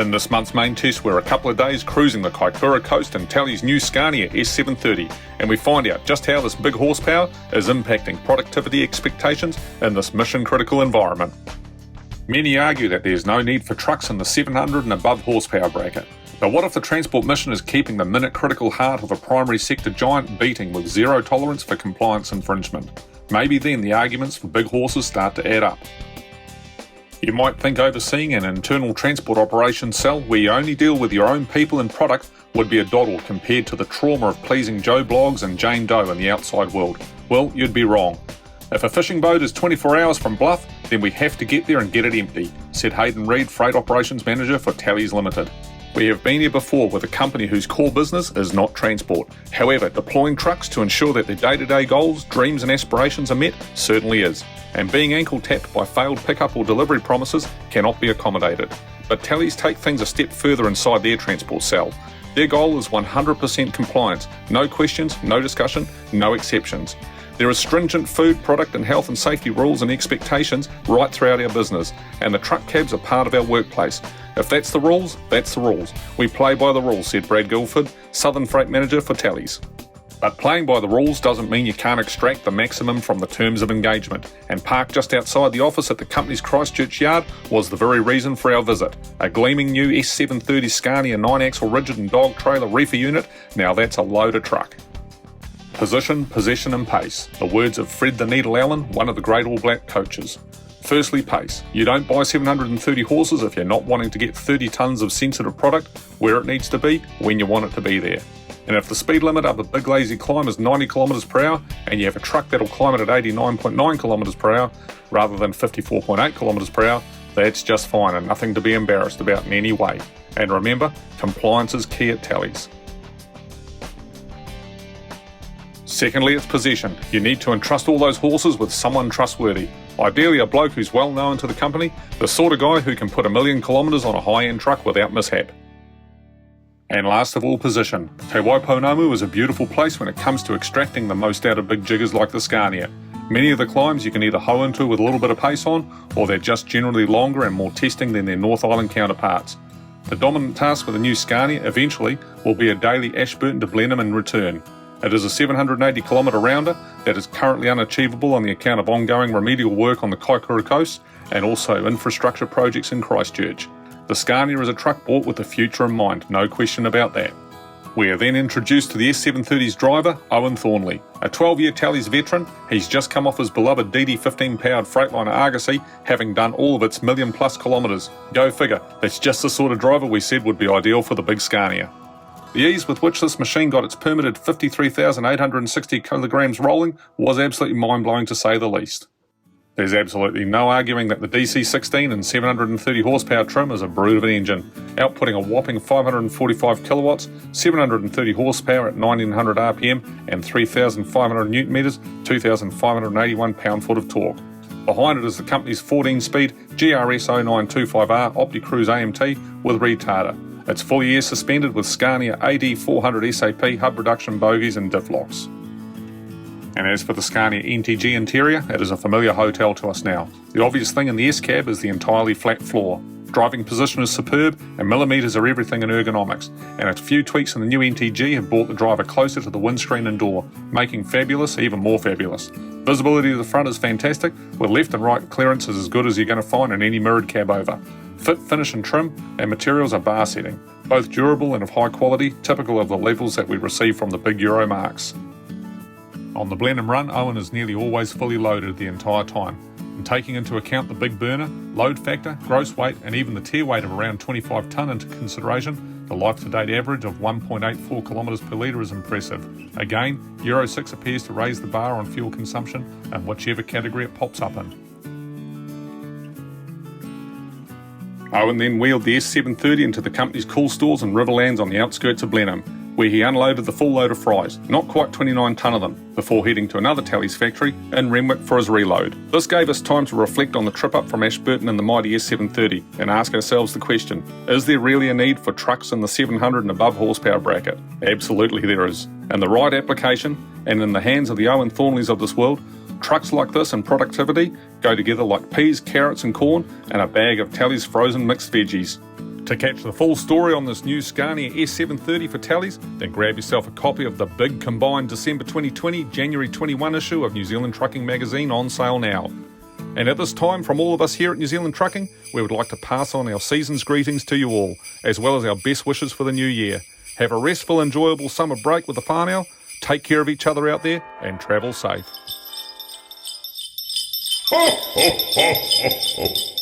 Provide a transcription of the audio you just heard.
In this month's main test, we're a couple of days cruising the Kaikoura coast in Talley's new Scania S730, and we find out just how this big horsepower is impacting productivity expectations in this mission-critical environment. Many argue that there's no need for trucks in the 700 and above horsepower bracket. But what if the transport mission is keeping the minute-critical heart of a primary sector giant beating with zero tolerance for compliance infringement? Maybe then the arguments for big horses start to add up. You might think overseeing an internal transport operations cell where you only deal with your own people and product would be a doddle compared to the trauma of pleasing Joe Bloggs and Jane Doe in the outside world. Well, you'd be wrong. If a fishing boat is 24 hours from Bluff, then we have to get there and get it empty, said Hayden Reid, Freight Operations Manager for Talley's Limited. We have been here before with a company whose core business is not transport. However, deploying trucks to ensure that their day-to-day goals, dreams and aspirations are met certainly is. And being ankle-tapped by failed pickup or delivery promises cannot be accommodated. But Talley's take things a step further inside their transport cell. Their goal is 100% compliance. No questions, no discussion, no exceptions. There are stringent food, product and health and safety rules and expectations right throughout our business, and the truck cabs are part of our workplace. If that's the rules, that's the rules. We play by the rules, said Brad Guilford, Southern Freight Manager for Talley's. But playing by the rules doesn't mean you can't extract the maximum from the terms of engagement, and parked just outside the office at the company's Christchurch yard was the very reason for our visit. A gleaming new S730 Scania 9-axle rigid and dog trailer reefer unit, now that's a loader truck. Position, possession and pace. The words of Fred the Needle Allen, one of the great All Black coaches. Firstly, pace. You don't buy 730 horses if you're not wanting to get 30 tonnes of sensitive product where it needs to be, when you want it to be there. And if the speed limit up a big lazy climb is 90 km per hour and you have a truck that'll climb it at 89.9 km per hour rather than 54.8 km per hour, that's just fine and nothing to be embarrassed about in any way. And remember, compliance is key at Talley's. Secondly, it's possession. You need to entrust all those horses with someone trustworthy. Ideally a bloke who's well known to the company, the sort of guy who can put 1,000,000 kilometres on a high-end truck without mishap. And last of all, position. Te Waiponamu is a beautiful place when it comes to extracting the most out of big jiggers like the Scania. Many of the climbs you can either hoe into with a little bit of pace on, or they're just generally longer and more testing than their North Island counterparts. The dominant task with the new Scania eventually will be a daily Ashburton to Blenheim and return. It is a 780 kilometre rounder that is currently unachievable on the account of ongoing remedial work on the Kaikoura coast and also infrastructure projects in Christchurch. The Scania is a truck bought with the future in mind, no question about that. We are then introduced to the S730's driver, Owen Thornley. A 12-year Talley's veteran, he's just come off his beloved DD15 powered Freightliner Argosy, having done all of its 1,000,000+ kilometres. Go figure, that's just the sort of driver we said would be ideal for the big Scania. The ease with which this machine got its permitted 53,860 kilograms rolling was absolutely mind-blowing to say the least. There's absolutely no arguing that the DC16 and 730 horsepower trim is a brute of an engine, outputting a whopping 545 kilowatts, 730 horsepower at 1900 RPM and 3,500 newton meters, 2,581 pound-foot of torque. Behind it is the company's 14-speed GRS0925R Opticruise AMT with retarder. It's fully air suspended with Scania AD400SAP hub reduction bogies and diff locks. And as for the Scania NTG interior, it is a familiar hotel to us now. The obvious thing in the S-cab is the entirely flat floor. Driving position is superb and millimetres are everything in ergonomics, and a few tweaks in the new NTG have brought the driver closer to the windscreen and door, making fabulous even more fabulous. Visibility to the front is fantastic, with left and right clearance is as good as you're going to find in any mirrored cab over. Fit, finish and trim and materials are bar setting, both durable and of high quality, typical of the levels that we receive from the big Euro marques. On the Blenheim run, Owen is nearly always fully loaded the entire time, and taking into account the big burner, load factor, gross weight and even the tear weight of around 25 tonne into consideration, the life-to-date average of 1.84 km per litre is impressive. Again, Euro 6 appears to raise the bar on fuel consumption in whichever category it pops up in. Owen then wheeled the S730 into the company's cool stores and Riverlands on the outskirts of Blenheim, where he unloaded the full load of fries, not quite 29 tonne of them, before heading to another Talley's factory in Renwick for his reload. This gave us time to reflect on the trip up from Ashburton in the mighty S730 and ask ourselves the question, is there really a need for trucks in the 700 and above horsepower bracket? Absolutely there is. In the right application, and in the hands of the Owen Thornleys of this world, trucks like this and productivity go together like peas, carrots and corn and a bag of Talley's frozen mixed veggies. To catch the full story on this new Scania S730 for tallies, then grab yourself a copy of the big combined December 2020, January 21 issue of New Zealand Trucking magazine on sale now. And at this time, from all of us here at New Zealand Trucking, we would like to pass on our season's greetings to you all, as well as our best wishes for the new year. Have a restful, enjoyable summer break with the whānau, take care of each other out there, and travel safe. Ho, ho, ho, ho, ho.